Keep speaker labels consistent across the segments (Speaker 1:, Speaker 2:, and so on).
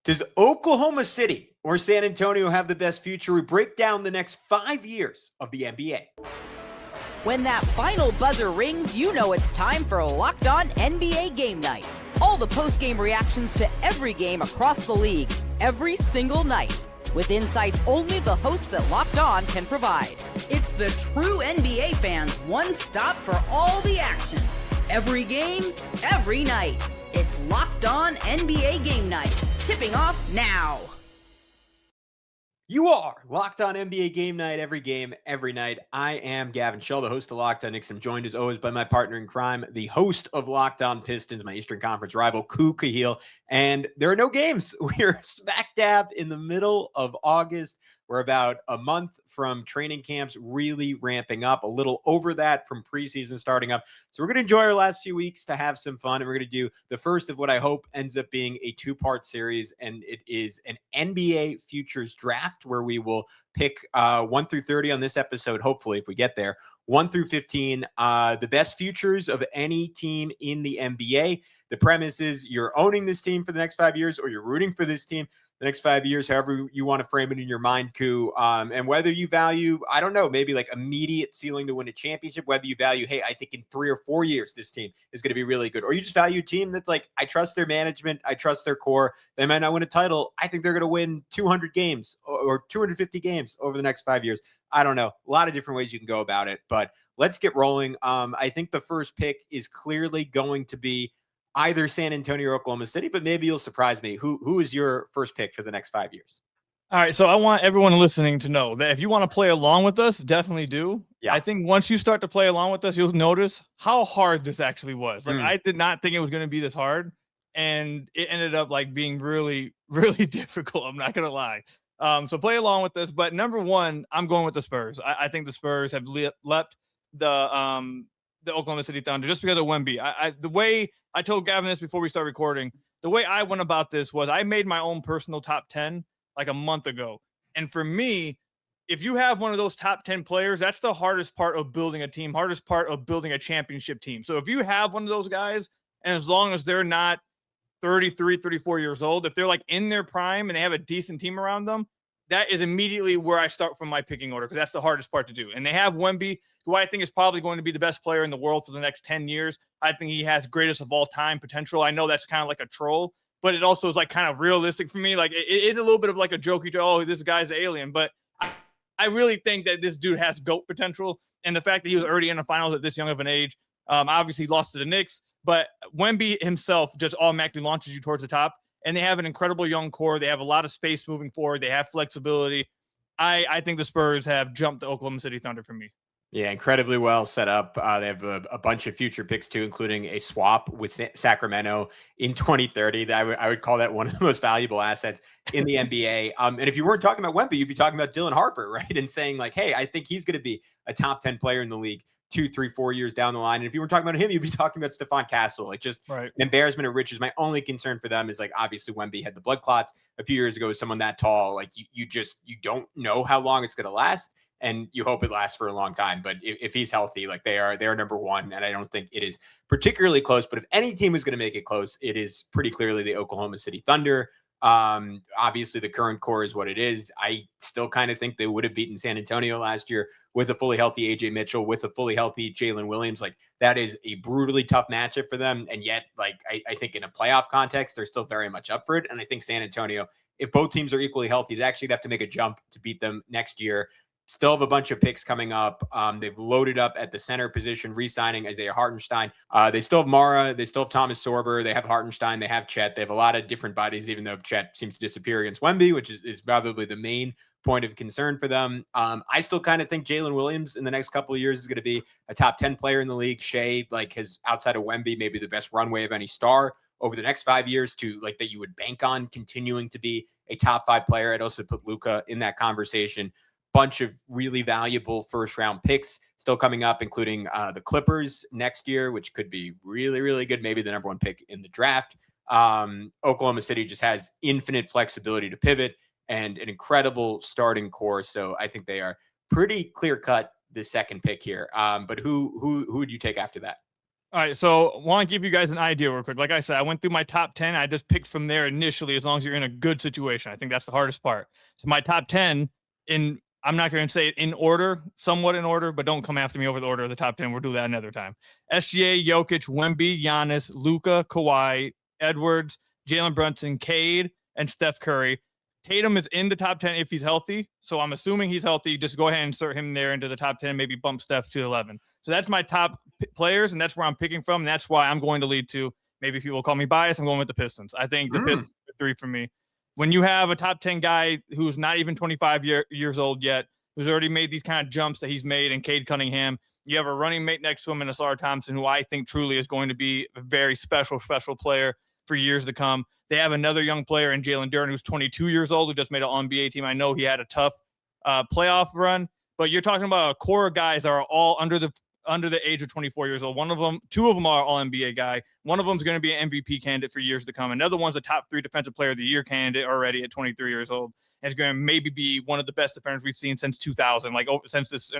Speaker 1: Does Oklahoma City or San Antonio have the best future? We break down the next 5 years of the NBA.
Speaker 2: When that final buzzer rings, you know it's time for Locked On NBA Game Night. All the post-game reactions to every game across the league, every single night, with insights only the hosts at Locked On can provide. It's the true NBA fans' one stop for all the action. Every game, every night. It's Locked On NBA Game Night. Tipping off now.
Speaker 1: You are Locked On NBA Game Night, every game, every night. I am Gavin, Schall, the host of Locked On Knicks. I'm joined as always by my partner in crime, the host of Locked On Pistons, my Eastern Conference rival, Khahil. And there are no games. We're smack dab in the middle of August. We're about a month from training camps really ramping up, a little over that from preseason starting up. So we're going to enjoy our last few weeks to have some fun. And we're going to do the first of what I hope ends up being a two-part series. And it is an NBA futures draft where we will pick 1 through 30 on this episode, hopefully, if we get there. 1 through 15, the best futures of any team in the NBA. The premise is you're owning this team for the next 5 years or you're rooting for this team the next 5 years, however you want to frame it in your mind, Koo. And whether you value, I don't know, maybe like immediate ceiling to win a championship, whether you value, hey, I think in 3 or 4 years, this team is going to be really good. Or you just value a team that's like, I trust their management. I trust their core. They might not win a title. I think they're going to win 200 games or 250 games over the next 5 years. I don't know. A lot of different ways you can go about it, but let's get rolling. I think the first pick is clearly going to be either San Antonio or Oklahoma City, but maybe you'll surprise me. Who is your first pick for the next 5 years?
Speaker 3: All right, so I want everyone listening to know that if you want to play along with us, definitely do. Yeah. I think once you start to play along with us, you'll notice how hard this actually was. Like I did not think it was going to be this hard, and it ended up like being really, really difficult. I'm not going to lie. So play along with us. But number one, I'm going with the Spurs. I think the Spurs have leapt the Oklahoma City Thunder just because of Wemby. The way I told Gavin this before we start recording, the way I went about this was I made my own personal top 10 like a month ago. And for me, if you have one of those top 10 players, that's the hardest part of building a team, hardest part of building a championship team. So if you have one of those guys, and as long as they're not 33, 34 years old, if they're like in their prime and they have a decent team around them, that is immediately where I start from my picking order because that's the hardest part to do. And they have Wemby, who I think is probably going to be the best player in the world for the next 10 years. I think he has greatest of all time potential. I know that's kind of like a troll, but it also is like kind of realistic for me. Like it's a little bit of like a jokey, oh, this guy's an alien. But I really think that this dude has GOAT potential. And the fact that he was already in the finals at this young of an age, obviously lost to the Knicks, but Wemby himself just automatically launches you towards the top. And they have an incredible young core. They have a lot of space moving forward. They have flexibility. I think the Spurs have jumped the Oklahoma City Thunder for me.
Speaker 1: Yeah, incredibly well set up. They have a bunch of future picks, too, including a swap with Sacramento in 2030. I would call that one of the most valuable assets in the NBA. And if you weren't talking about Wemby, you'd be talking about Dylan Harper, right? And saying like, hey, I think he's going to be a top 10 player in the league 2, 3, 4 years down the line. And if you were talking about him, you'd be talking about Stephon Castle. Like just an embarrassment of riches. My only concern for them is like, obviously Wemby had the blood clots a few years ago with someone that tall. Like you don't know how long it's going to last. And you hope it lasts for a long time. But if he's healthy, like they're number one. And I don't think it is particularly close. But if any team is going to make it close, it is pretty clearly the Oklahoma City Thunder. Obviously the current core is what it is. I still kind of think they would have beaten San Antonio last year with a fully healthy AJ Mitchell, with a fully healthy Jalen Williams. Like that is a brutally tough matchup for them. And yet, like, I think in a playoff context, they're still very much up for it. And I think San Antonio, if both teams are equally healthy, is actually gonna have to make a jump to beat them next year. Still have a bunch of picks coming up. They've loaded up at the center position, re-signing Isaiah Hartenstein. They still have Mara. They still have Thomas Sorber. They have Hartenstein. They have Chet. They have a lot of different bodies, even though Chet seems to disappear against Wemby, which is probably the main point of concern for them. I still kind of think Jalen Williams in the next couple of years is going to be a top 10 player in the league. Shai, like, has outside of Wemby, maybe the best runway of any star over the next 5 years to like that you would bank on continuing to be a top 5 player. I'd also put Luka in that conversation. Bunch of really valuable first round picks still coming up, including the Clippers next year, which could be really, really good. Maybe the number 1 pick in the draft. Oklahoma City just has infinite flexibility to pivot and an incredible starting core. So I think they are pretty clear cut the second pick here. But who would you take after that?
Speaker 3: All right, so I want to give you guys an idea real quick. Like I said, I went through my top 10. I just picked from there initially, as long as you're in a good situation. I think that's the hardest part. So my top 10, I'm not going to say it in order, somewhat in order, but don't come after me over the order of the top 10. We'll do that another time. SGA, Jokic, Wemby, Giannis, Luka, Kawhi, Edwards, Jalen Brunson, Cade, and Steph Curry. Tatum is in the top 10 if he's healthy. So I'm assuming he's healthy. Just go ahead and insert him there into the top 10, maybe bump Steph to 11. So that's my top players, and that's where I'm picking from. And that's why I'm going to lead to, maybe people call me biased, I'm going with the Pistons. I think the Pistons are 3 for me. When you have a top 10 guy who's not even 25 years old yet, who's already made these kind of jumps that he's made in Cade Cunningham, you have a running mate next to him in Ausar Thompson, who I think truly is going to be a very special player for years to come. They have another young player in Jalen, who's 22 years old, who just made an All-NBA team. I know he had a tough playoff run, but you're talking about a core of guys that are all under the age of 24 years old. Two of them are All-NBA guy. One of them is going to be an MVP candidate for years to come. Another one's a top 3 defensive player of the year candidate already at 23 years old. And is going to maybe be one of the best defenders we've seen since 2000, since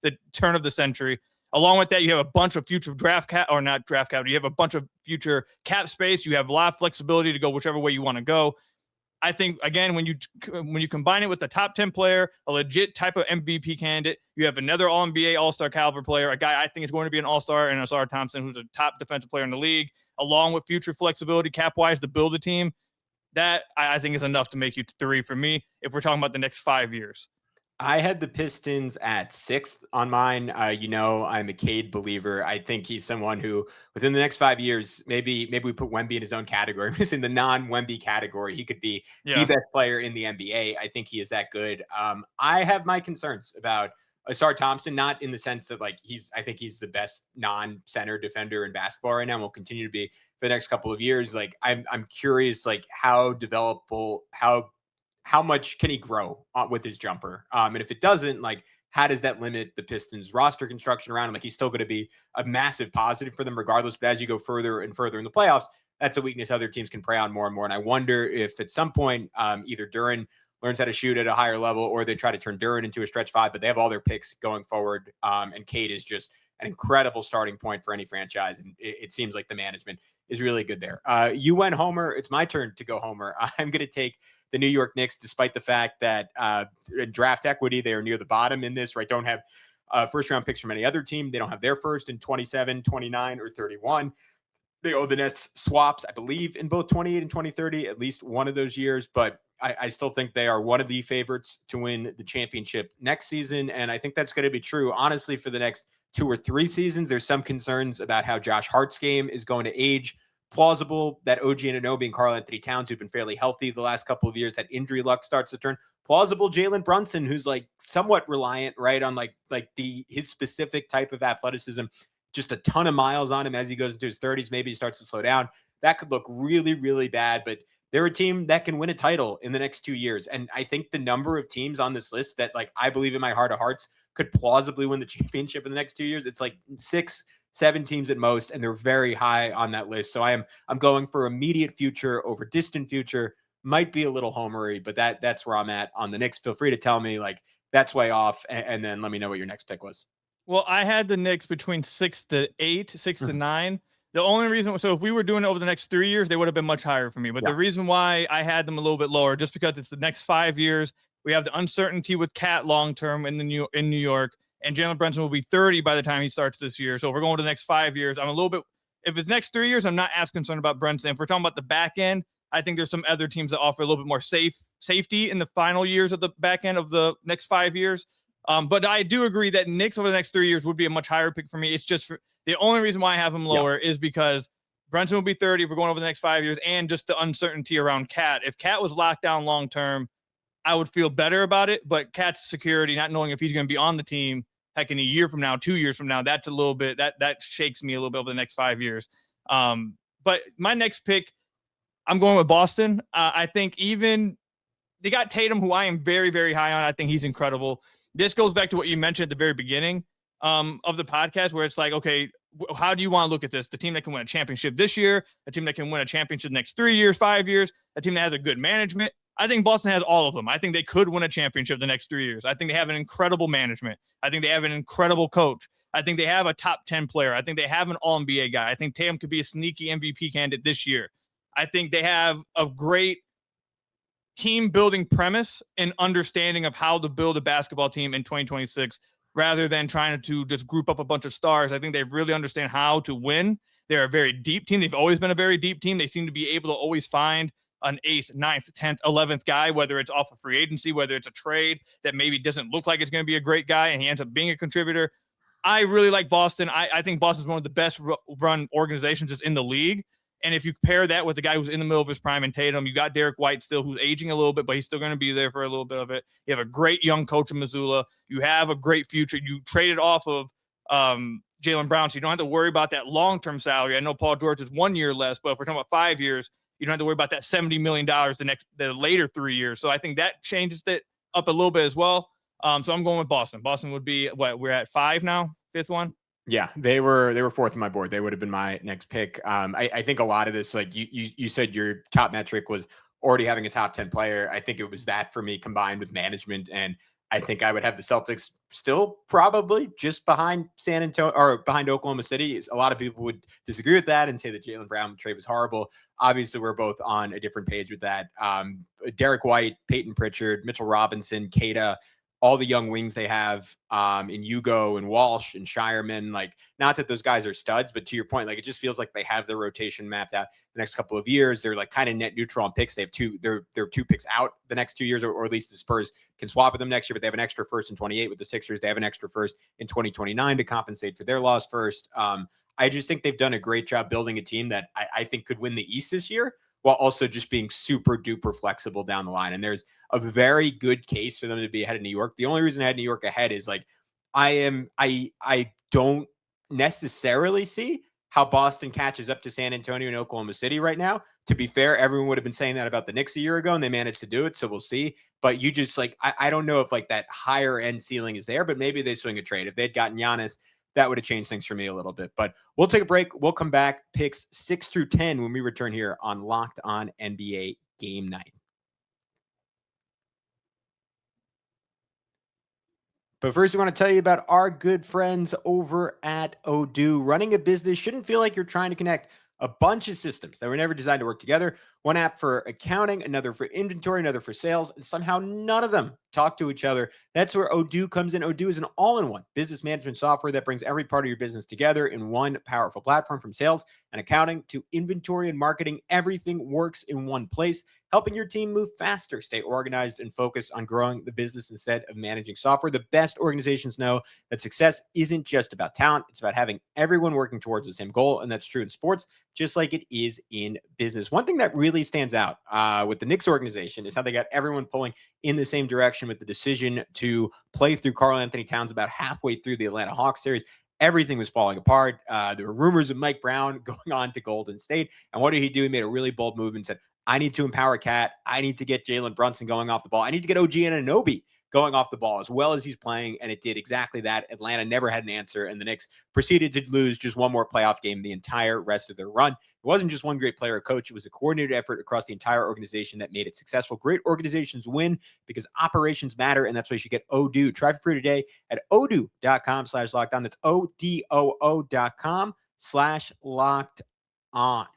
Speaker 3: the turn of the century. Along with that, you have a bunch of future you have a bunch of future cap space. You have a lot of flexibility to go whichever way you want to go. I think, again, when you combine it with the top 10 player, a legit type of MVP candidate, you have another All-NBA All-Star caliber player, a guy I think is going to be an All-Star, and Ausar Thompson, who's a top defensive player in the league, along with future flexibility cap-wise to build a team. That, I think, is enough to make you 3 for me if we're talking about the next 5 years.
Speaker 1: I had the Pistons at 6th on mine. I'm a Cade believer. I think he's someone who, within the next 5 years, maybe we put Wemby in his own category. He's in the non-Wemby category. He could be the best player in the NBA. I think he is that good. I have my concerns about Ausar Thompson, not in the sense that I think he's the best non-center defender in basketball right now and will continue to be for the next couple of years. I'm curious, how developable, how much can he grow with his jumper? And if it doesn't, how does that limit the Pistons roster construction around him? He's still going to be a massive positive for them regardless. But as you go further and further in the playoffs, that's a weakness other teams can prey on more and more. And I wonder if at some point, either Duren learns how to shoot at a higher level or they try to turn Duren into a stretch 5, but they have all their picks going forward. And Cade is just an incredible starting point for any franchise. And it seems like the management is really good there. You went Homer. It's my turn to go Homer. I'm going to take the New York Knicks, despite the fact that draft equity, they are near the bottom in this, right? Don't have first round picks from any other team. They don't have their first in 27, 29, or 31. They owe the Nets swaps, I believe, in both 28 and 2030, at least one of those years. But I still think they are one of the favorites to win the championship next season. And I think that's going to be true, honestly, for the next 2 or 3 seasons. There's some concerns about how Josh Hart's game is going to age. Plausible that OG Anunoby and Karl-Anthony Towns, who've been fairly healthy the last couple of years, that injury luck starts to turn. Plausible Jalen Brunson, who's somewhat reliant, right, on his specific type of athleticism, just a ton of miles on him as he goes into his 30s. Maybe he starts to slow down. That could look really, really bad, but they're a team that can win a title in the next 2 years. And I think the number of teams on this list that I believe in my heart of hearts could plausibly win the championship in the next 2 years, it's 6, 7 teams at most, and they're very high on that list. So I'm going for immediate future over distant future. Might be a little homery, but that's where I'm at on the Knicks. Feel free to tell me that's way off, and then let me know what your next pick was.
Speaker 3: Well, I had the Knicks between 6 to 8, 6 to 9. The only reason, so if we were doing it over the next 3 years, they would have been much higher for me. But the reason why I had them a little bit lower, just because it's the next 5 years, we have the uncertainty with Cat long term in New York. And Jalen Brunson will be 30 by the time he starts this year. So if we're going to the next 5 years, I'm a little bit, if it's next 3 years, I'm not as concerned about Brunson. If we're talking about the back end, I think there's some other teams that offer a little bit more safety in the final years of the back end of the next 5 years. But I do agree that Knicks over the next 3 years would be a much higher pick for me. It's just the only reason why I have him lower is because Brunson will be 30 if we're going over the next 5 years, and just the uncertainty around Cat. If Cat was locked down long term, I would feel better about it. But Cat's security, not knowing if he's going to be on the team, heck, in a year from now, 2 years from now, that's a little bit, that shakes me a little bit over the next 5 years. But my next pick, I'm going with Boston. I think even they got Tatum, who I am very, very high on. I think he's incredible. This goes back to what you mentioned at the very beginning of the podcast, where it's okay, how do you want to look at this? The team that can win a championship this year, a team that can win a championship next 3 years, 5 years, a team that has a good management. I think Boston has all of them. I think they could win a championship the next 3 years. I think they have an incredible management. I think they have an incredible coach. I think they have a top 10 player. I think they have an all-NBA guy. I think Tatum could be a sneaky MVP candidate this year. I think they have a great team building premise and understanding of how to build a basketball team in 2026 rather than trying to just group up a bunch of stars. I think they really understand how to win. They're a very deep team. They've always been a very deep team. They seem to be able to always find an 8th, 9th, 10th, 11th guy, whether it's off of free agency, whether it's a trade that maybe doesn't look like it's going to be a great guy and he ends up being a contributor. I really like Boston. I think Boston's one of the best run organizations just in the league. And if you pair that with the guy who's in the middle of his prime in Tatum, you got Derrick White still, who's aging a little bit, but he's still going to be there for a little bit of it. You have a great young coach in Missoula. You have a great future. You traded off of Jalen Brown, so you don't have to worry about that long-term salary. I know Paul George is 1 year less, but if we're talking about 5 years, you don't have to worry about that $70 million the later 3 years. So I think that changes it up a little bit as well. So I'm going with Boston. Boston would be what we're at 5 now, 5th one.
Speaker 1: Yeah, they were 4th on my board. They would have been my next pick. I think a lot of this, like you said, your top metric was already having a top 10 player. I think it was that for me combined with management. And I think I would have the Celtics still probably just behind San Antonio or behind Oklahoma City. A lot of people would disagree with that and say the Jalen Brown trade was horrible. Obviously, we're both on a different page with that. Derrick White, Peyton Pritchard, Mitchell Robinson, Cade, all the young wings they have in Hugo and Walsh and Shireman, like, not that those guys are studs, but to your point, like, it just feels like they have their rotation mapped out the next couple of years. They're like kind of net neutral on picks. They have they're 2 picks out the next 2 years, or at least the Spurs can swap with them next year, but they have an extra first in 28 with the Sixers. They have an extra first in 2029 to compensate for their lost first. I just think they've done a great job building a team that I think could win the East this year, while also just being super duper flexible down the line. And there's a very good case for them to be ahead of New York. The only reason I had New York ahead is like, I don't necessarily see how Boston catches up to San Antonio and Oklahoma City right now. To be fair, everyone would have been saying that about the Knicks a year ago, and they managed to do it. So we'll see. But you just like, I don't know if like that higher end ceiling is there, but maybe they swing a trade. If they'd gotten Giannis, that would have changed things for me a little bit. But we'll take a break. We'll come back, picks 6 through 10 when we return here on Locked On NBA Game Night. But first, we want to tell you about our good friends over at Odoo. Running a business shouldn't feel like you're trying to connect a bunch of systems that were never designed to work together. One app for accounting, another for inventory, another for sales, and somehow none of them talk to each other. That's where Odoo comes in. Odoo is an all-in-one business management software that brings every part of your business together in one powerful platform. From sales and accounting to inventory and marketing, everything works in one place, helping your team move faster, stay organized, and focus on growing the business instead of managing software. The best organizations know that success isn't just about talent. It's about having everyone working towards the same goal, and that's true in sports, just like it is in business. One thing that really stands out with the Knicks organization is how they got everyone pulling in the same direction with the decision to play through Karl-Anthony Towns about halfway through the Atlanta Hawks series. Everything was falling apart. There were rumors of Mike Brown going on to Golden State. And what did he do? He made a really bold move and said, I need to empower Cat. I need to get Jalen Brunson going off the ball. I need to get OG Anunoby going off the ball as well as he's playing. And it did exactly that. Atlanta never had an answer, and the Knicks proceeded to lose just one more playoff game the entire rest of their run. It wasn't just one great player or coach. It was a coordinated effort across the entire organization that made it successful. Great organizations win because operations matter, and that's why you should get Odoo. Try for free today at odoo.com/lockedon. That's odoo.com/lockedon.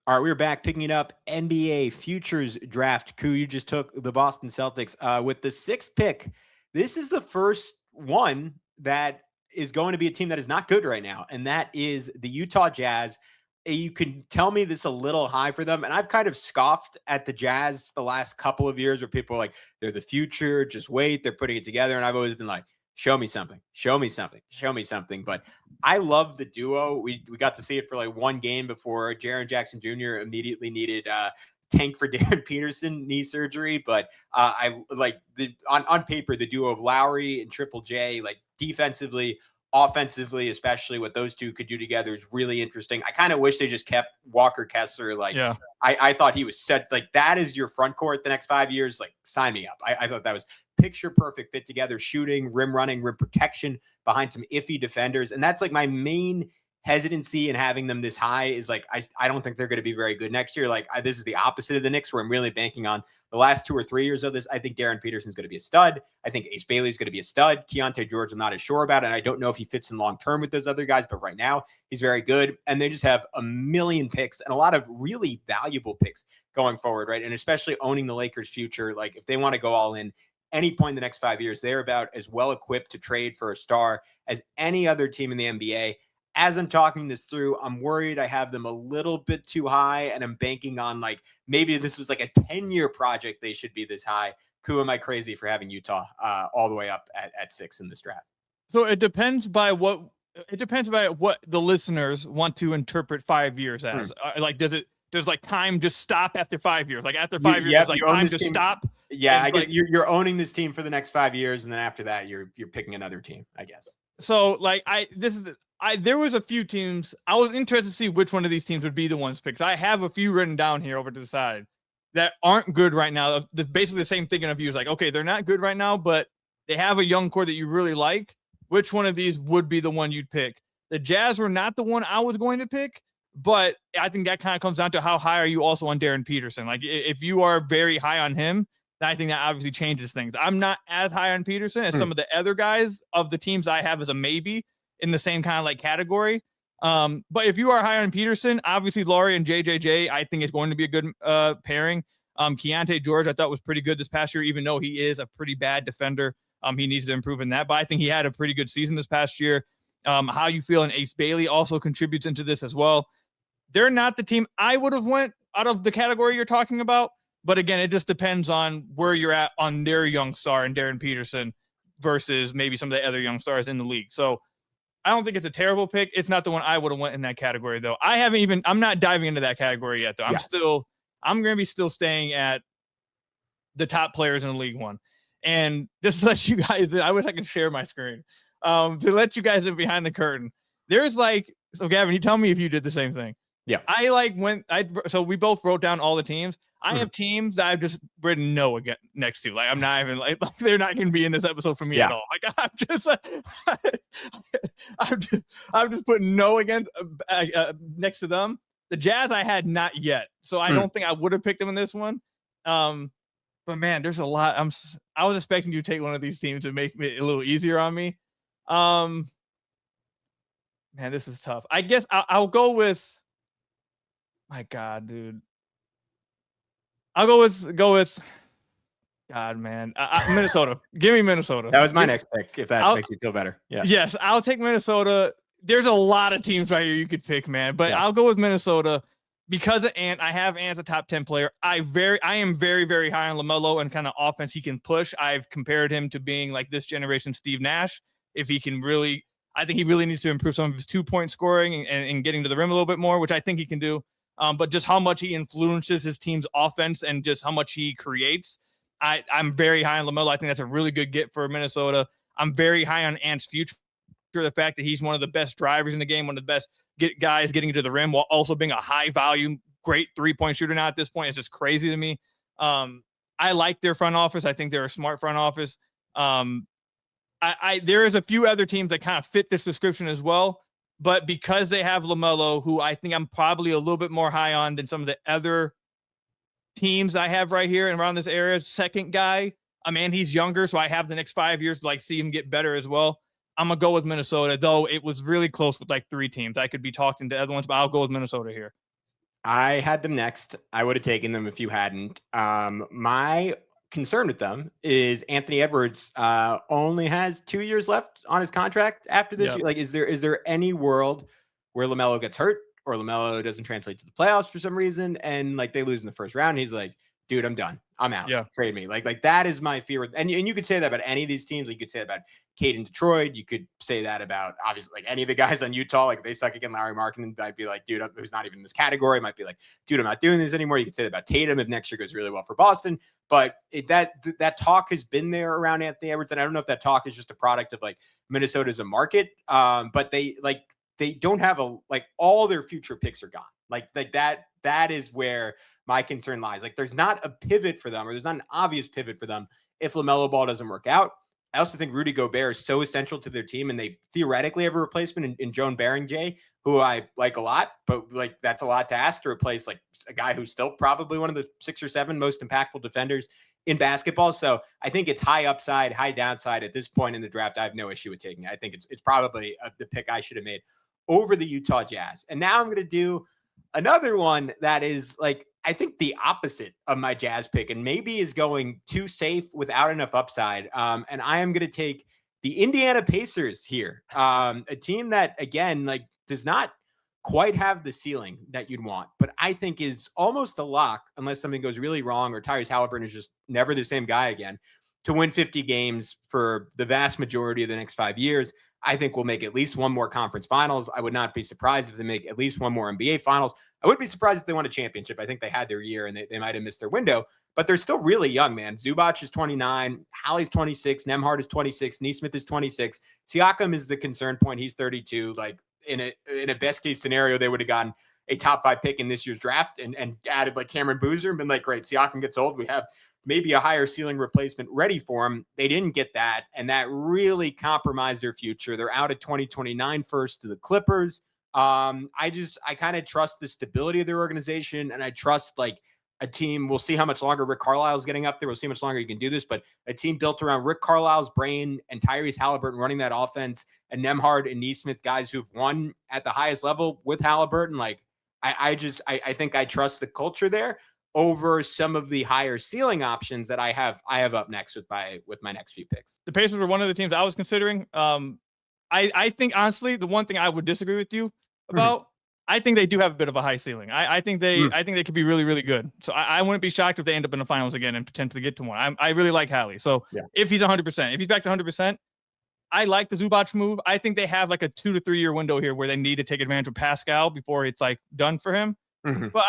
Speaker 1: All right, we're back picking up NBA futures draft coup. You just took the Boston Celtics with the 6th pick. This is the first one that is going to be a team that is not good right now, and that is the Utah Jazz. You can tell me this a little high for them, and I've kind of scoffed at the Jazz the last couple of years where people are like, they're the future, just wait, they're putting it together, and I've always been like, show me something, show me something, show me something. But I love the duo. We got to see it for like one game before Jaren Jackson Jr. immediately needed tank for Darren Peterson knee surgery. But I like on paper, the duo of Lowry and Triple J, like defensively, offensively, especially what those two could do together is really interesting. I kind of wish they just kept Walker Kessler. Like, yeah. I thought he was set. Like, that is your front court the next 5 years. Like, sign me up. I thought that was picture perfect fit together, shooting, rim running, rim protection behind some iffy defenders. And that's like my main hesitancy in having them this high is like, I don't think they're going to be very good next year. Like this is the opposite of the Knicks, where I'm really banking on the last 2 or 3 years of this. I think Darren Peterson's going to be a stud. I think Ace Bailey's going to be a stud. Keontae George, I'm not as sure about, and I don't know if he fits in long-term with those other guys, but right now he's very good. And they just have a million picks and a lot of really valuable picks going forward, right? And especially owning the Lakers' future. Like if they want to go all in any point in the next 5 years, they're about as well equipped to trade for a star as any other team in the NBA. As I'm talking this through, I'm worried I have them a little bit too high, and I'm banking on like maybe this was like a 10-year project. They should be this high. Who am I crazy for having Utah all the way up at 6 in this draft?
Speaker 3: So it depends by what the listeners want to interpret 5 years as. Like, does like time just stop after 5 years? Like after 5 years, like time just stop?
Speaker 1: Yeah, I guess you're owning this team for the next 5 years, and then after that, you're picking another team, I guess. So
Speaker 3: like there was a few teams. I was interested to see which one of these teams would be the ones picked. I have a few written down here over to the side that aren't good right now. Basically the same thinking of you is like, okay, they're not good right now, but they have a young core that you really like. Which one of these would be the one you'd pick? The Jazz were not the one I was going to pick, but I think that kind of comes down to how high are you also on Darren Peterson. Like if you are very high on him, then I think that obviously changes things. I'm not as high on Peterson as some of the other guys of the teams I have as a maybe in the same kind of like category. But if you are high on Peterson, obviously Laurie and JJJ, I think is going to be a good pairing. Keontae George, I thought was pretty good this past year, even though he is a pretty bad defender. He needs to improve in that, but I think he had a pretty good season this past year. How you feel, and Ace Bailey also contributes into this as well. They're not the team I would have went out of the category you're talking about. But again, it just depends on where you're at on their young star and Darren Peterson versus maybe some of the other young stars in the league. So I don't think it's a terrible pick. It's not the one I would have went in that category though. I'm not diving into that category yet though. I'm going to be still staying at the top players in the league one. And just to let you guys, I wish I could share my screen to let you guys in behind the curtain. There's like, so Gavin, you tell me if you did the same thing.
Speaker 1: Yeah.
Speaker 3: So we both wrote down all the teams. I have teams that I've just written no again next to. Like I'm not even like they're not going to be in this episode for me at all. Like I'm just putting no against next to them. The Jazz I had not yet, so I don't think I would have picked them in this one. But man, there's a lot. I was expecting you to take one of these teams to make it a little easier on me. Man, this is tough. I guess I'll go with. My God, dude. I'll go with. God, man, Minnesota. Give me Minnesota.
Speaker 1: That was my next pick. If that makes you feel better, yeah.
Speaker 3: Yes, I'll take Minnesota. There's a lot of teams right here you could pick, man, but I'll go with Minnesota because of Ant. I have Ant a top 10 player. I am very, very high on LaMelo and kind of offense he can push. I've compared him to being like this generation Steve Nash. If he can really, I think he really needs to improve some of his 2-point scoring and getting to the rim a little bit more, which I think he can do. But just how much he influences his team's offense and just how much he creates. I'm very high on LaMelo. I think that's a really good get for Minnesota. I'm very high on Ant's future. The fact that he's one of the best drivers in the game, one of the best guys getting to the rim while also being a high volume, great 3-point shooter now at this point is just crazy to me. I like their front office. I think they're a smart front office. There is a few other teams that kind of fit this description as well. But because they have LaMelo, who I think I'm probably a little bit more high on than some of the other teams I have right here and around this area, second guy, I mean, he's younger, so I have the next 5 years to like see him get better as well. I'm going to go with Minnesota, though it was really close with like 3 teams. I could be talking to other ones, but I'll go with Minnesota here.
Speaker 1: I had them next. I would have taken them if you hadn't. My concern with them is Anthony Edwards only has 2 years left on his contract after this year. Like, is there any world where LaMelo gets hurt or LaMelo doesn't translate to the playoffs for some reason and like they lose in the first round? He's like, dude, I'm done. I'm out. Yeah. Trade me. Like that is my fear. And you could say that about any of these teams. Like, you could say that about Cade in Detroit. You could say that about obviously like any of the guys on Utah. Like, if they suck again, Larry Markkinen might be like, dude, who's not even in this category, might be like, dude, I'm not doing this anymore. You could say that about Tatum if next year goes really well for Boston. But that talk has been there around Anthony Edwards. And I don't know if that talk is just a product of like Minnesota as a market. But they don't have all their future picks are gone. Like that is where my concern lies. Like, there's not a pivot for them, or there's not an obvious pivot for them if LaMelo Ball doesn't work out. I also think Rudy Gobert is so essential to their team, and they theoretically have a replacement in Joan Barringay. who I like a lot, but like that's a lot to ask to replace like a guy who's still probably one of the 6 or 7 most impactful defenders in basketball. So I think it's high upside, high downside at this point in the draft. I have no issue with taking it. I think it's probably the pick I should have made over the Utah Jazz. And now I'm going to do another one that is like, I think the opposite of my Jazz pick and maybe is going too safe without enough upside. And I am going to take the Indiana Pacers here, a team that, again, like does not quite have the ceiling that you'd want, but I think is almost a lock unless something goes really wrong or Tyrese Haliburton is just never the same guy again to win 50 games for the vast majority of the next 5 years. I think we'll make at least one more conference finals. I would not be surprised if they make at least one more NBA finals. I wouldn't be surprised if they won a championship. I think they had their year and they might have missed their window, but they're still really young, man. Zubac is 29, Hallie's 26, Nembhard is 26, Nesmith is 26. Siakam is the concern point. He's 32. Like in a best case scenario, they would have gotten a top 5 pick in this year's draft and added like Cameron Boozer and been like, great, Siakam gets old. We have maybe a higher ceiling replacement ready for him. They didn't get that, and that really compromised their future. They're out at 2029 first to the Clippers. I kind of trust the stability of their organization, and I trust like a team. We'll see how much longer Rick Carlisle is getting up there. We'll see how much longer he can do this, but a team built around Rick Carlisle's brain and Tyrese Haliburton running that offense and Nembhard and Nesmith, guys who've won at the highest level with Haliburton. Like I think I trust the culture there over some of the higher ceiling options that I have up next with my next few picks.
Speaker 3: The Pacers were one of the teams I was considering. I think honestly, the one thing I would disagree with you about, I think they do have a bit of a high ceiling. I think they could be really, really good. So I wouldn't be shocked if they end up in the finals again and potentially get to one. I really like Hallie. So if he's 100%, if he's back to 100%, I like the Zubac move. I think they have like a 2 to 3 year window here where they need to take advantage of Pascal before it's like done for him. But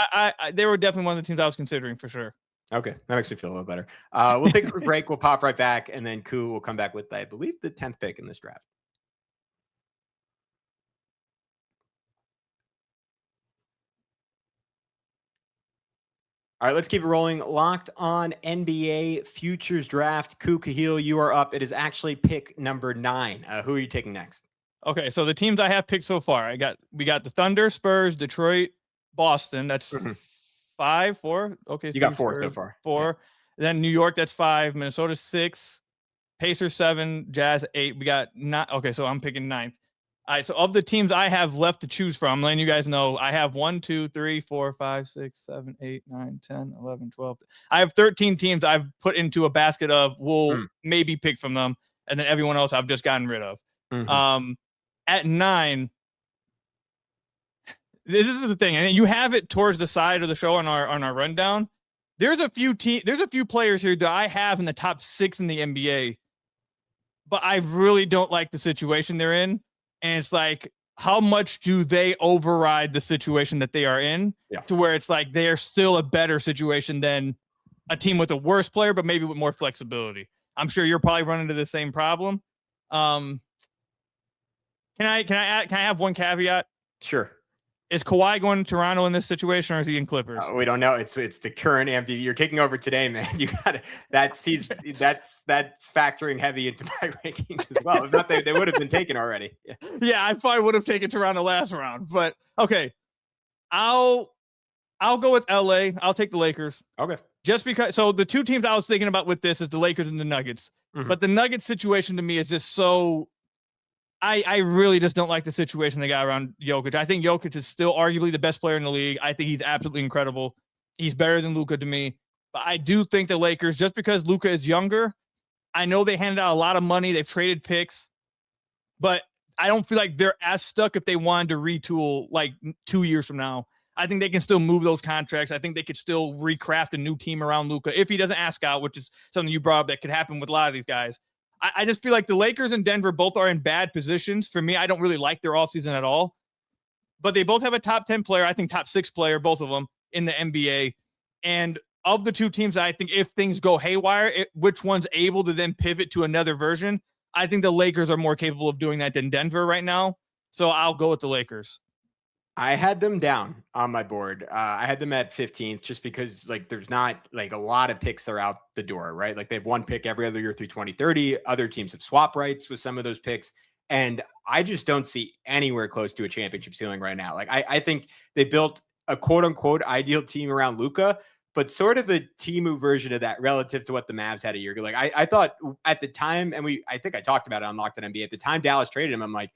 Speaker 3: they were definitely one of the teams I was considering for sure.
Speaker 1: Okay, that makes me feel a little better. We'll take a quick break. We'll pop right back, and then Koo will come back with, I believe, the 10th pick in this draft. All right, let's keep it rolling. Locked on NBA Futures Draft. Koo, Khahil, you are up. It is actually pick number 9. Who are you taking next?
Speaker 3: Okay, so the teams I have picked so far, we got the Thunder, Spurs, Detroit, Boston. That's 5, 4. Okay,
Speaker 1: you got 4
Speaker 3: Spurs,
Speaker 1: so far.
Speaker 3: 4. Yeah. Then New York, that's 5. Minnesota 6. Pacers 7. Jazz 8. We got 9. Okay, so I'm picking 9th. All right, so of the teams I have left to choose from, I'm letting you guys know I have 1, 2, 3, 4, 5, 6, 7, 8, 9, 10, 11, 12. I have 13 teams I've put into a basket of we'll maybe pick from them, and then everyone else I've just gotten rid of. At 9. This is the thing, and you have it towards the side of the show on our rundown. There's a few players here that I have in the top 6 in the NBA, but I really don't like the situation they're in. And it's like, how much do they override the situation that they are in to where it's like they are still a better situation than a team with a worse player, but maybe with more flexibility. I'm sure you're probably running into the same problem. Can I have one caveat?
Speaker 1: Sure.
Speaker 3: Is Kawhi going to Toronto in this situation, or is he in Clippers?
Speaker 1: We don't know. It's the current MVP. You're taking over today, man. You got that's factoring heavy into my rankings as well. If not, they would have been taken already.
Speaker 3: Yeah, I probably would have taken Toronto last round. But okay, I'll go with LA. I'll take the Lakers.
Speaker 1: Okay.
Speaker 3: Just because. So the two teams I was thinking about with this is the Lakers and the Nuggets. But the Nuggets situation to me is just so. I really just don't like the situation they got around Jokic. I think Jokic is still arguably the best player in the league. I think he's absolutely incredible. He's better than Luka to me. But I do think the Lakers, just because Luka is younger, I know they handed out a lot of money. They've traded picks. But I don't feel like they're as stuck if they wanted to retool like 2 years from now. I think they can still move those contracts. I think they could still recraft a new team around Luka if he doesn't ask out, which is something you brought up that could happen with a lot of these guys. I just feel like the Lakers and Denver both are in bad positions. For me, I don't really like their offseason at all. But they both have a top 10 player, I think top 6 player, both of them, in the NBA. And of the two teams, I think if things go haywire, which one's able to then pivot to another version, I think the Lakers are more capable of doing that than Denver right now. So I'll go with the Lakers.
Speaker 1: I had them down on my board. I had them at 15th just because like there's not like a lot of picks are out the door, right? Like they have one pick every other year through 2030. Other teams have swap rights with some of those picks. And I just don't see anywhere close to a championship ceiling right now. Like I think they built a quote unquote ideal team around Luka, but sort of a Timu version of that relative to what the Mavs had a year ago. Like I thought at the time, and I think I talked about it on Locked On NBA at the time Dallas traded him. I'm like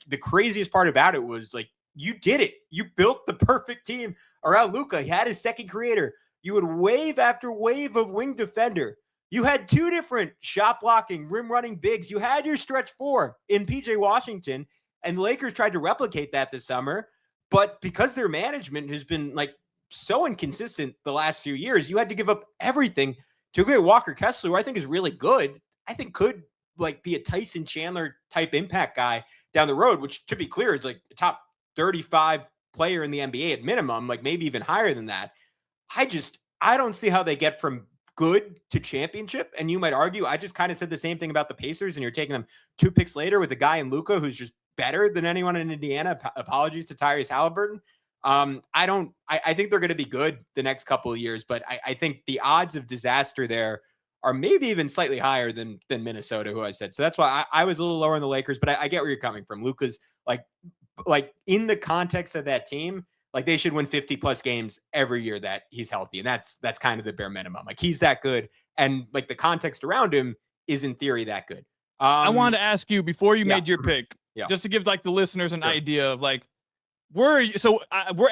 Speaker 1: the craziest part about it was like, you did it. You built the perfect team around Luka. He had his second creator. You would wave after wave of wing defender. You had two different shot blocking, rim running bigs. You had your stretch four in PJ Washington, and the Lakers tried to replicate that this summer. But because their management has been like so inconsistent the last few years, you had to give up everything to get Walker Kessler, who I think is really good. I think could like be a Tyson Chandler type impact guy down the road, which to be clear is like a top 35 player in the NBA at minimum, like maybe even higher than that. I don't see how they get from good to championship. And you might argue, I just kind of said the same thing about the Pacers, and you're taking them 2 picks later with a guy in Luka who's just better than anyone in Indiana. Apologies to Tyrese Haliburton. I think they're going to be good the next couple of years, but I think the odds of disaster there are maybe even slightly higher than Minnesota, who I said. So that's why I was a little lower on the Lakers, but I get where you're coming from. Luka's like in the context of that team, like they should win 50 plus games every year that he's healthy. And that's kind of the bare minimum. Like he's that good. And like the context around him is in theory that good.
Speaker 3: I wanted to ask you before you made your pick, just to give like the listeners an idea of like, we're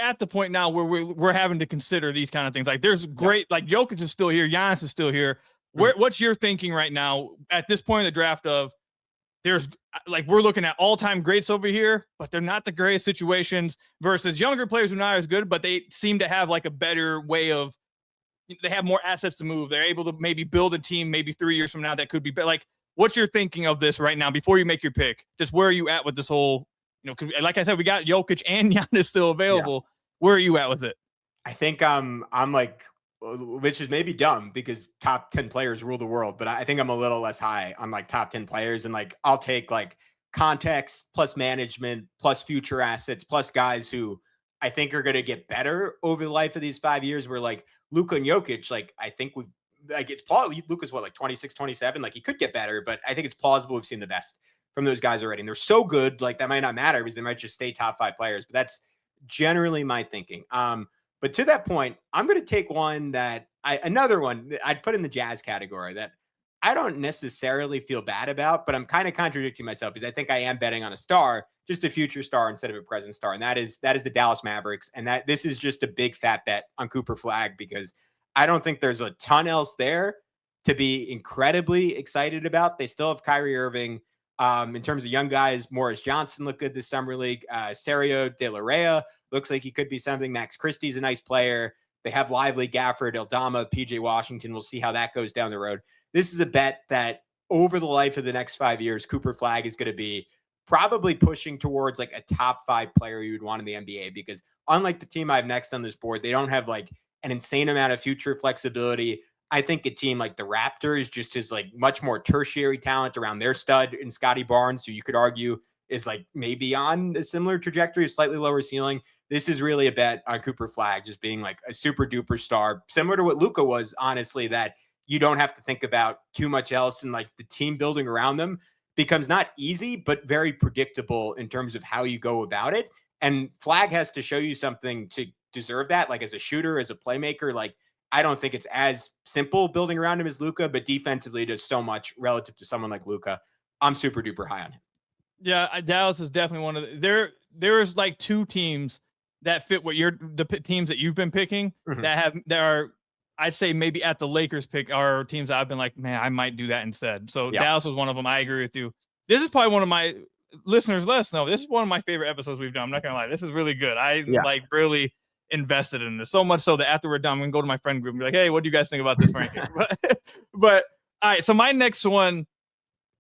Speaker 3: at the point now where we're having to consider these kind of things. Like there's great, like Jokic is still here. Giannis is still here. What's your thinking right now at this point in the draft of, there's like, we're looking at all-time greats over here, but they're not the greatest situations versus younger players who are not as good, but they seem to have like a better way of, they have more assets to move. They're able to maybe build a team maybe 3 years from now that could be better. Like, what's your thinking of this right now before you make your pick? Just where are you at with this whole, like I said, we got Jokic and Giannis still available. Where are you at with it?
Speaker 1: I think I'm like, which is maybe dumb because top 10 players rule the world, but I think I'm a little less high on like top 10 players. And like, I'll take like context plus management plus future assets plus guys who I think are going to get better over the life of these 5 years, where like Luka and Jokic, like I think it's plausible. Luka's like 26, 27, like he could get better, but I think it's plausible we've seen the best from those guys already. And they're so good, like that might not matter because they might just stay top 5 players, but that's generally my thinking. But to that point, I'm going to take another one that I'd put in the Jazz category that I don't necessarily feel bad about, but I'm kind of contradicting myself because I think I am betting on a star, just a future star instead of a present star. And that is the Dallas Mavericks. And this is just a big fat bet on Cooper Flagg because I don't think there's a ton else there to be incredibly excited about. They still have Kyrie Irving. In terms of young guys, Morris Johnson looked good this summer league. Sergio De La Rey looks like he could be something. Max Christie's a nice player. They have Lively, Gafford, Eldama, PJ Washington. We'll see how that goes down the road. This is a bet that over the life of the next 5 years, Cooper Flagg is going to be probably pushing towards like a top 5 player you would want in the NBA, because unlike the team I have next on this board, they don't have like an insane amount of future flexibility. I think a team like the Raptors just is like much more tertiary talent around their stud in Scotty Barnes, who you could argue is like maybe on a similar trajectory, a slightly lower ceiling. This is really a bet on Cooper Flagg just being like a super duper star, similar to what Luka was, honestly, that you don't have to think about too much else. And like the team building around them becomes not easy, but very predictable in terms of how you go about it. And Flagg has to show you something to deserve that. Like as a shooter, as a playmaker, like I don't think it's as simple building around him as Luka, but defensively does so much relative to someone like Luka. I'm super duper high on him.
Speaker 3: Yeah, Dallas is definitely one of there's like 2 teams that fit what the teams that you've been picking that are, I'd say maybe at the Lakers pick are teams that I've been like, man, I might do that instead. So Dallas was one of them. I agree with you. This is probably one of my listeners. Let us know. This is one of my favorite episodes we've done. I'm not gonna lie. This is really good. I like really invested in this so much so that after we're done, we can go to my friend group and be like, hey, what do you guys think about this ranking? but all right. So my next one,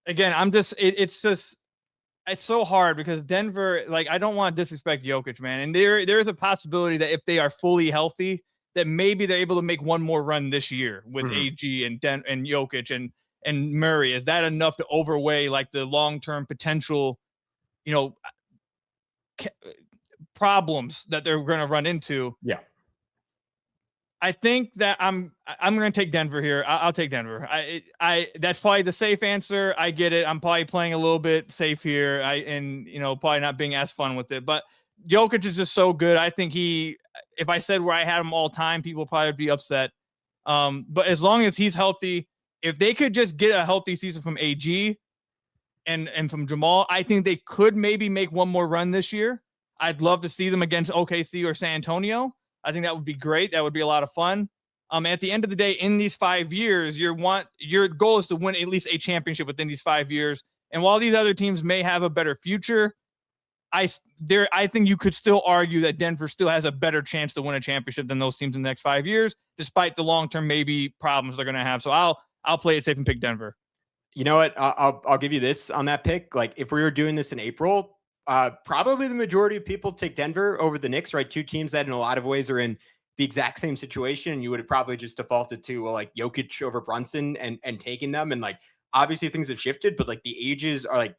Speaker 3: again, it's so hard because Denver, like, I don't want to disrespect Jokic, man. And there is a possibility that if they are fully healthy, that maybe they're able to make one more run this year with AG and Jokic and Murray. Is that enough to overweigh like the long-term potential, problems that they're going to run into?
Speaker 1: Yeah.
Speaker 3: I think that I'm going to take Denver here. I'll take Denver. That's probably the safe answer. I get it. I'm probably playing a little bit safe here. Probably not being as fun with it. But Jokic is just so good. I think if I said where I had him all time, people would probably be upset. But as long as he's healthy, if they could just get a healthy season from AG and from Jamal, I think they could maybe make one more run this year. I'd love to see them against OKC or San Antonio. I think that would be great. That would be a lot of fun. At the end of the day, in these 5 years, your goal is to win at least a championship within these 5 years. And while these other teams may have a better future, I think you could still argue that Denver still has a better chance to win a championship than those teams in the next 5 years, despite the long-term maybe problems they're going to have. So I'll play it safe and pick Denver.
Speaker 1: You know what? I'll give you this on that pick. Like if we were doing this in April, probably the majority of people take Denver over the Knicks, right? Two teams that in a lot of ways are in the exact same situation. You would have probably just defaulted to like Jokic over Brunson and taking them. And like, obviously things have shifted, but like the ages are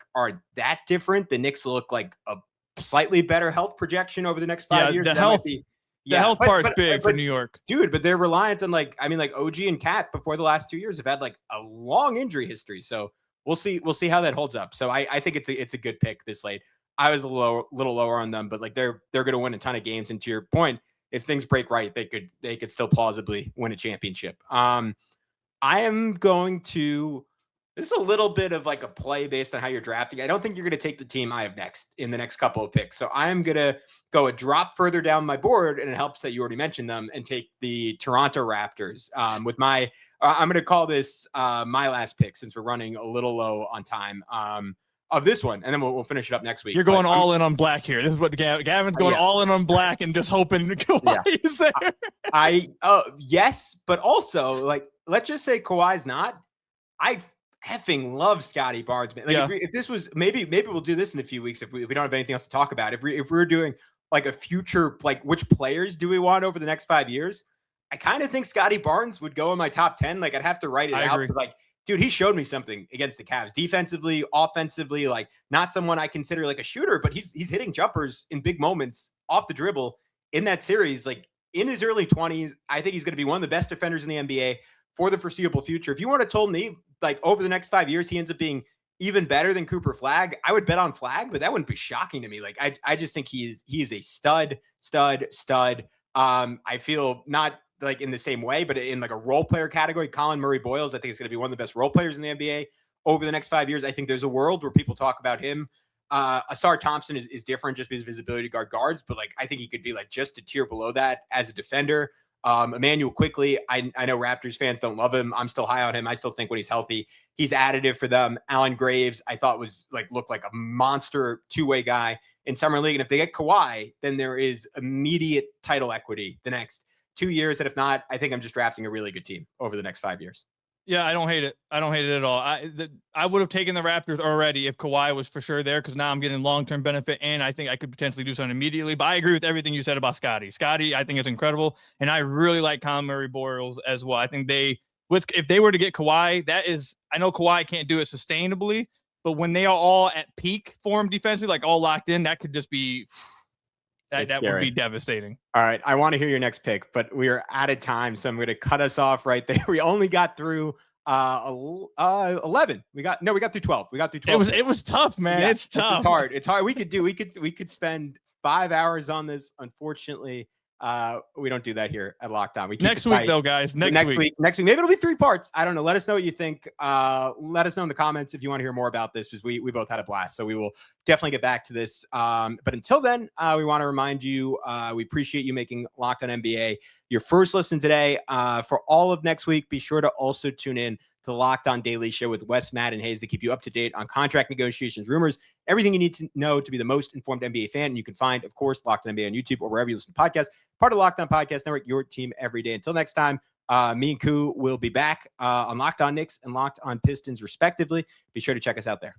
Speaker 1: that different. The Knicks look like a slightly better health projection over the next 5 years.
Speaker 3: The health part's big for New York,
Speaker 1: dude, but they're reliant on like OG and Cat before the last 2 years have had like a long injury history. So we'll see how that holds up. So I think it's a good pick this late. I was a little lower on them, but like they're going to win a ton of games. And to your point, if things break right, they could still plausibly win a championship. I am going to. This is a little bit of like a play based on how you're drafting. I don't think you're going to take the team I have next in the next couple of picks. So I am going to go a drop further down my board, and it helps that you already mentioned them, and take the Toronto Raptors with my. I'm going to call this my last pick since we're running a little low on time. Of this one, and then we'll finish it up next week.
Speaker 3: You're going all in on black here. This is what Gavin's going all in on black and just hoping Kawhi's there.
Speaker 1: Yes, but also like let's just say Kawhi's not. I effing love Scotty Barnes, man. Like if this was maybe we'll do this in a few weeks if we don't have anything else to talk about. If we're doing like a future, like which players do we want over the next 5 years? I kind of think Scotty Barnes would go in my top 10. Like I'd have to write it out. But like, dude, he showed me something against the Cavs defensively, offensively, like not someone I consider like a shooter, but he's hitting jumpers in big moments off the dribble in that series. Like in his early 20s, I think he's going to be one of the best defenders in the NBA for the foreseeable future. If you want to told me like over the next 5 years, he ends up being even better than Cooper Flagg, I would bet on Flagg, but that wouldn't be shocking to me. Like I just think he is a stud. I feel not like in the same way, but in like a role player category, Colin Murray-Boyles, I think is going to be one of the best role players in the NBA over the next 5 years. I think there's a world where people talk about him. Ausar Thompson is different just because of his ability to guard guards, but like I think he could be like just a tier below that as a defender. Emmanuel Quickly, I know Raptors fans don't love him. I'm still high on him. I still think when he's healthy, he's additive for them. Alan Graves, I thought looked like a monster two-way guy in summer league. And if they get Kawhi, then there is immediate title equity the next 2 years. And if not, I think I'm just drafting a really good team over the next 5 years.
Speaker 3: Yeah, I don't hate it. I don't hate it at all. I would have taken the Raptors already if Kawhi was for sure there, because now I'm getting long-term benefit, and I think I could potentially do something immediately. But I agree with everything you said about Scotty. Scotty, I think is incredible, and I really like Colin Murray-Boyles as well. I think if they were to get Kawhi, I know Kawhi can't do it sustainably, but when they are all at peak form defensively, like all locked in, that could just be that would be devastating.
Speaker 1: All right. I want to hear your next pick, but we are out of time. So I'm going to cut us off right there. We only got through 11. We got through 12. We got through 12.
Speaker 3: It was tough, man. Yeah, it's tough.
Speaker 1: It's hard. We could spend 5 hours on this. Unfortunately, we don't do that here at Locked On.
Speaker 3: Next week though, guys. Next week.
Speaker 1: Maybe it'll be 3 parts. I don't know. Let us know what you think. Let us know in the comments if you want to hear more about this, because we both had a blast. So we will definitely get back to this. But until then, we want to remind you, we appreciate you making Locked On NBA your first listen today. For all of next week, be sure to also tune in to the Locked On Daily Show with Wes, Matt, and Hayes to keep you up to date on contract negotiations, rumors, everything you need to know to be the most informed NBA fan. And you can find, of course, Locked On NBA on YouTube or wherever you listen to podcasts. Part of Locked On Podcast Network, your team every day. Until next time, me and Koo will be back on Locked On Knicks and Locked On Pistons, respectively. Be sure to check us out there.